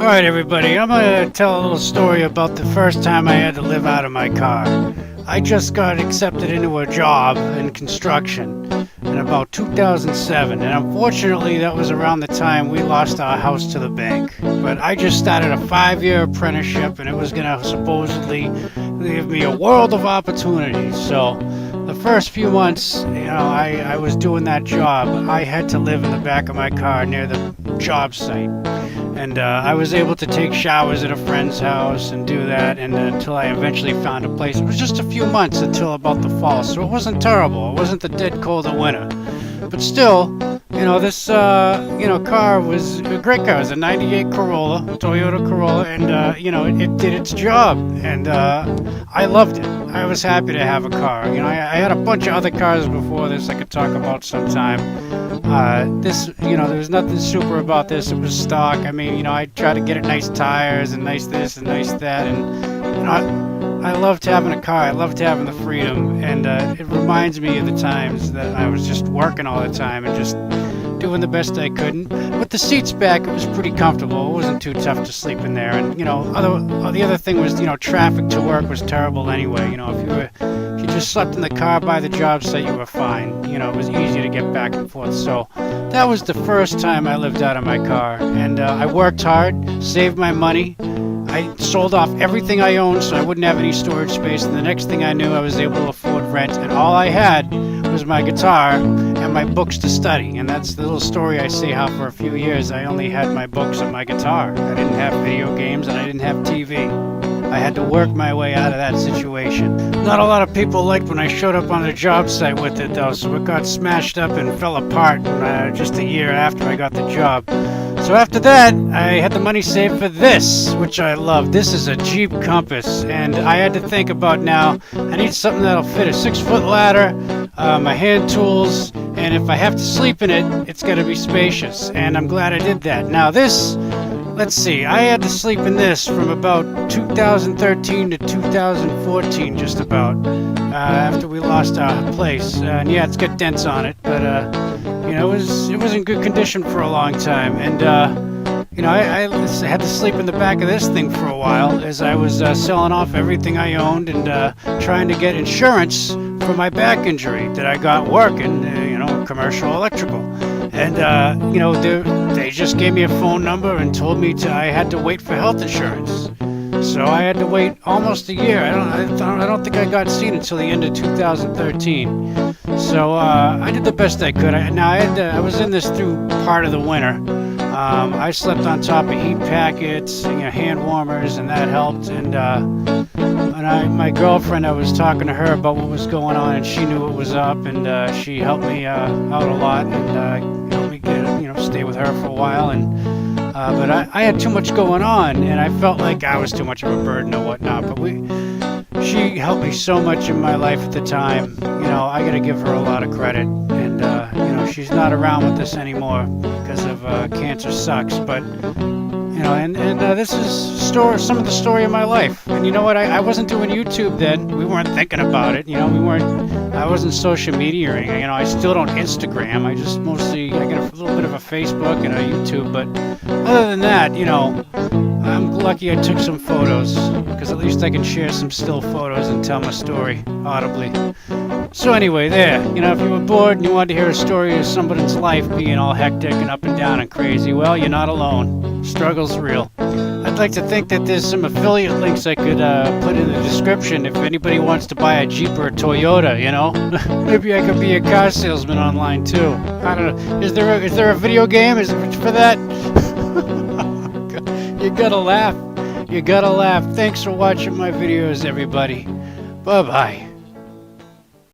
Alright everybody, I'm gonna tell a little story about the first time I had to live out of my car. I just got accepted into a job in construction in about 2007, and unfortunately that was around the time we lost our house to the bank. But I just started a 5-year apprenticeship, and it was gonna supposedly give me a world of opportunities. So the first few months, I was doing that job. I had to live in the back of my car near the job site. And I was able to take showers at a friend's house and do that, and until I eventually found a place. It was just a few months until about the fall, so it wasn't terrible. It wasn't the dead cold of winter. But still, this car was a great car. It was a 98 Corolla, Toyota Corolla, and it did its job, and I loved it. I was happy to have a car. I had a bunch of other cars before this I could talk about sometime. There was nothing super about this. It was stock. I tried to get it nice tires and nice this and nice that, and I loved having a car. I loved having the freedom, and it reminds me of the times that I was just working all the time and just doing the best I could. And with the seats back, it was pretty comfortable. It wasn't too tough to sleep in there. And the other thing was, traffic to work was terrible anyway. If you just slept in the car by the job site, you were fine. It was easy to get back and forth. So that was the first time I lived out of my car, and I worked hard, saved my money. I sold off everything I owned so I wouldn't have any storage space, and the next thing I knew, I was able to afford rent, and all I had was my guitar and my books to study. And that's the little story I say, how for a few years I only had my books and my guitar. I didn't have video games, and I didn't have TV. I had to work my way out of that situation. Not a lot of people liked when I showed up on the job site with it, though, so it got smashed up and fell apart just a year after I got the job. So after that, I had the money saved for this, which I love. This is a Jeep Compass, and I had to think about, now, I need something that'll fit a 6-foot ladder, my hand tools, and if I have to sleep in it, it's got to be spacious, and I'm glad I did that. Now this, let's see, I had to sleep in this from about 2013 to 2014, just about, after we lost our place. And yeah, it's got dents on it, but it was in good condition for a long time. And I had to sleep in the back of this thing for a while as I was selling off everything I owned and trying to get insurance for my back injury that I got working, commercial electrical. And they just gave me a phone number and told me I had to wait for health insurance. So I had to wait almost a year. I don't think I got seen until the end of 2013. So I did the best I could. I was in this through part of the winter. I slept on top of heat packets, hand warmers, and that helped. And my girlfriend, I was talking to her about what was going on, and she knew what was up, and she helped me out a lot, and helped me stay with her for a while. But I had too much going on, and I felt like I was too much of a burden or whatnot. But she helped me so much in my life at the time. I got to give her a lot of credit. And she's not around with us anymore because of cancer sucks. But this is some of the story of my life. And you know what? I wasn't doing YouTube then. We weren't thinking about it. I wasn't social media or anything. I still don't Instagram. I just I got a little bit of a Facebook and a YouTube. But other than that, I'm lucky I took some photos, because at least I can share some still photos and tell my story audibly. So anyway, there, if you were bored and you wanted to hear a story of somebody's life being all hectic and up and down and crazy, well, you're not alone. Struggle's real. I'd like to think that there's some affiliate links I could put in the description if anybody wants to buy a Jeep or a Toyota, Maybe I could be a car salesman online too. I don't know. Is there a video game? Is it for that? You gotta laugh. You gotta laugh. Thanks for watching my videos, everybody. Bye-bye.